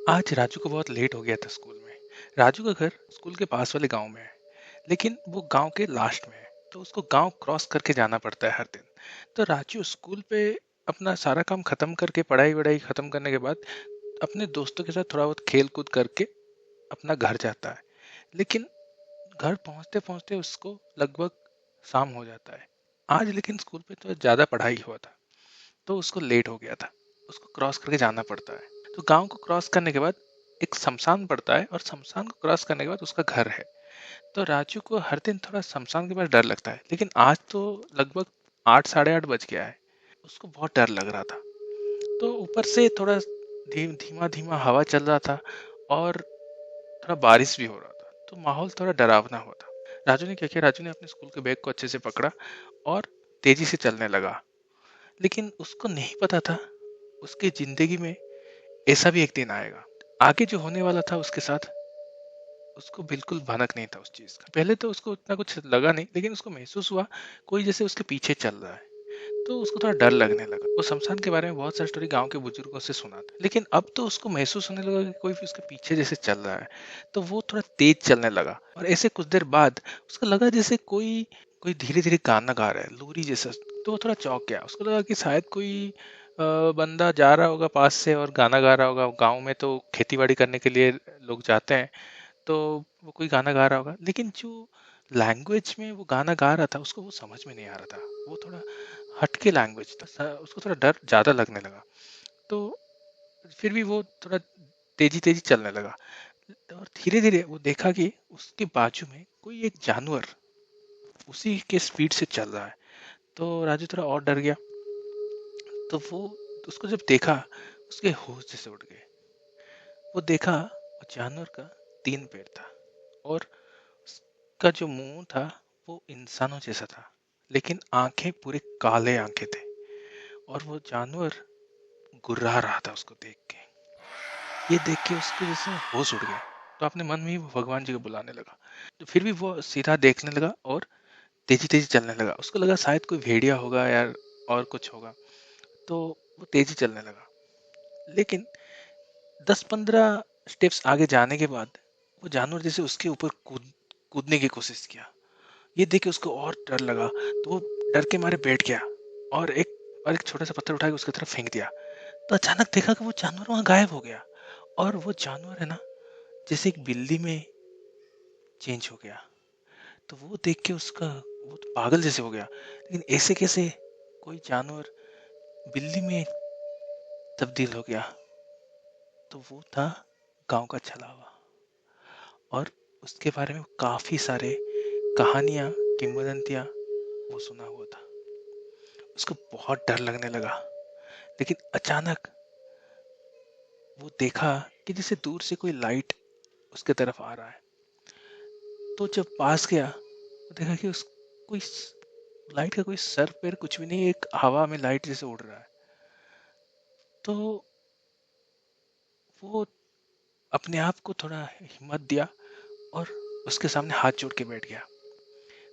आज राजू को बहुत लेट हो गया था स्कूल में। राजू का घर स्कूल के पास वाले गांव में है, लेकिन वो गांव के लास्ट में है, तो उसको गांव क्रॉस करके जाना पड़ता है हर दिन। तो राजू स्कूल पे अपना सारा काम खत्म करके, पढ़ाई वढ़ाई खत्म करने के बाद अपने दोस्तों के साथ थोड़ा बहुत खेल कूद करके अपना घर जाता है। लेकिन घर पहुंचते पहुंचते उसको लगभग शाम हो जाता है। आज लेकिन स्कूल पे तो ज्यादा पढ़ाई हुआ था, तो उसको लेट हो गया था। उसको क्रॉस करके जाना पड़ता है। तो गांव को क्रॉस करने के बाद एक शमशान पड़ता है, और शमशान को क्रॉस करने के बाद उसका घर है। तो राजू को हर दिन थोड़ा शमशान के पास डर लगता है, लेकिन आज तो लगभग 8 साढ़े 8 बज गया है। उसको बहुत डर लग रहा था। तो ऊपर से थोड़ा धीमा धीमा हवा चल रहा था, और थोड़ा बारिश भी हो रहा था, तो माहौल थोड़ा डरावना हुआ था। राजू ने क्या किया, राजू ने अपने स्कूल के बैग को अच्छे से पकड़ा और तेजी से चलने लगा। लेकिन उसको नहीं पता था उसकी जिंदगी में ऐसा भी एक दिन आएगा। आगे जो होने वाला था उसके साथ, उसको बिल्कुल भनक नहीं था उस चीज का। पहले तो उसको उतना कुछ लगा नहीं, लेकिन उसको महसूस हुआ कोई जैसे उसके पीछे चल रहा है। तो उसको थोड़ा डर लगने लगा। वो शमशान के बारे में बहुत सारी स्टोरी गांव के बुजुर्गों से सुना था, लेकिन अब तो उसको महसूस होने लगा कि कोई भी उसके पीछे जैसे चल रहा है। तो वो थोड़ा तेज चलने लगा, और ऐसे कुछ देर बाद उसको लगा जैसे कोई कोई धीरे धीरे गाना गा रहा है, लोरी जैसा। तो वो थोड़ा चौंक गया। उसको लगा कि शायद कोई बंदा जा रहा होगा पास से और गाना गा रहा होगा। गाँव में तो खेती बाड़ी करने के लिए लोग जाते हैं, तो वो कोई गाना गा रहा होगा। लेकिन जो लैंग्वेज में वो गाना गा रहा था, उसको वो समझ में नहीं आ रहा था। वो थोड़ा हटके लैंग्वेज था। उसको थोड़ा डर ज्यादा लगने लगा। तो फिर भी वो थोड़ा तेजी तेजी चलने लगा। और धीरे धीरे वो देखा कि उसके बाजू में कोई एक जानवर उसी के स्पीड से चल रहा है। तो राजू थोड़ा और डर गया। तो वो उसको जब देखा, उसके होश जैसे उड़ गए। वो देखा, वो जानवर का 3 पैर था, और उसका जो मुंह था वो इंसानों जैसा था, लेकिन आंखें पूरे काले आंखें थे। और वो जानवर गुर्रा रहा था उसको देख के। ये देख के उसको जैसे होश उड़ गया। तो अपने मन में ही वो भगवान जी को बुलाने लगा। तो फिर भी वो सीधा देखने लगा और तेजी तेजी चलने लगा। उसको लगा शायद कोई भेड़िया होगा यार, और कुछ होगा। तो वो तेजी चलने लगा। लेकिन 10-15 स्टेप्स आगे जाने के बाद वो जानवर जैसे उसके ऊपर कूदने की कोशिश किया। ये देख के उसको और डर लगा। तो वो डर के मारे बैठ गया, और एक छोटा सा पत्थर उठा के उसकी तरफ फेंक दिया। तो अचानक देखा कि वो जानवर वहां गायब हो गया। और वो जानवर है ना, जैसे एक बिल्ली में चेंज हो गया। तो वो देख के उसका वो तो पागल जैसे हो गया। लेकिन ऐसे कैसे कोई जानवर बिल्ली में तब्दील हो गया? तो वो था गांव का छलावा। और उसके बारे में काफी सारे कहानियां, किंवदंतियां वो सुना हुआ था। उसको बहुत डर लगने लगा। लेकिन अचानक वो देखा कि जैसे दूर से कोई लाइट उसके तरफ आ रहा है। तो जब पास गया, तो देखा कि उस कोई लाइट का कोई सर पैर कुछ भी नहीं, एक हवा में लाइट जैसे उड़ रहा है। तो वो अपने आप को थोड़ा हिम्मत दिया, और उसके सामने हाथ जोड़ के बैठ गया।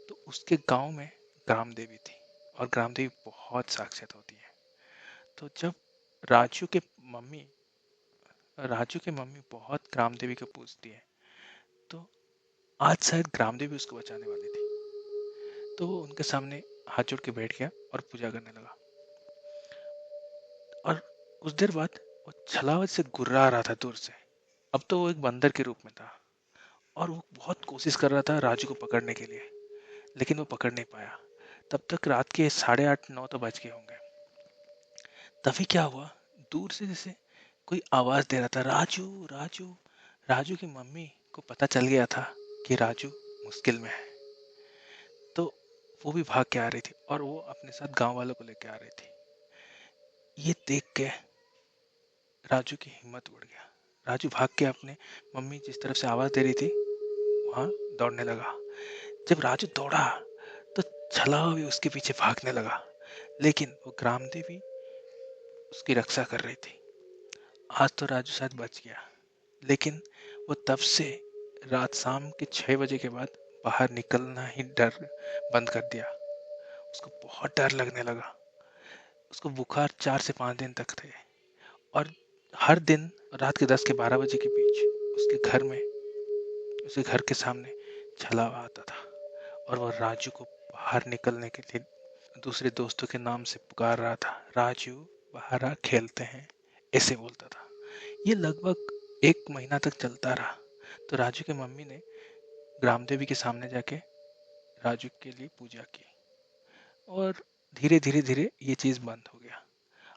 तो उसके गांव में ग्राम देवी थी, और ग्राम देवी बहुत साक्षात होती है। तो जब राजू के मम्मी राजू की मम्मी बहुत ग्राम देवी को पूजती है, तो आज शायद ग्राम देवी उसको बचाने वाली थी। तो वो उनके सामने हाथ जोड़ के बैठ गया और पूजा करने लगा। और कुछ देर बाद वो छलावत से गुर्रा रहा था दूर से। अब तो वो एक बंदर के रूप में था, और वो बहुत कोशिश कर रहा था राजू को पकड़ने के लिए, लेकिन वो पकड़ नहीं पाया। तब तक रात के 8:30-9 तो बज गए होंगे। तभी क्या हुआ, दूर से जैसे कोई आवाज दे रहा था, राजू राजू। राजू की मम्मी को पता चल गया था कि राजू मुश्किल में है। तो वो भी भाग के आ रही थी, और वो अपने साथ गांव वालों को लेके आ रही थी। ये देख के राजू की हिम्मत उड़ गया। राजू भाग के अपने मम्मी जिस तरफ से आवाज दे रही थी वहां दौड़ने लगा। जब राजू दौड़ा, तो छलावा भी उसके पीछे भागने लगा। लेकिन वो ग्राम देवी उसकी रक्षा कर रही थी। आज तो राजू शायद बच गया। लेकिन वो तब से रात शाम के 6 बजे के बाद बाहर निकलना ही डर बंद कर दिया। उसको बहुत डर लगने लगा। उसको बुखार 4 से 5 दिन तक थे। और हर दिन और रात के 10 के 12 बजे के बीच उसके घर में, उसके घर के सामने छलावा आता था और वह राजू को बाहर निकलने के लिए दूसरे दोस्तों के नाम से पुकार रहा था। राजू, बाहर आ, खेलते हैं, ऐसे बोलता था। ये लगभग 1 महीना तक चलता रहा। तो राजू की मम्मी ने ग्राम देवी के सामने जाके राजू के लिए पूजा की और धीरे धीरे धीरे ये चीज बंद हो गया।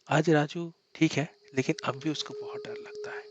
आज राजू ठीक है, लेकिन अब भी उसको बहुत डर लगता है।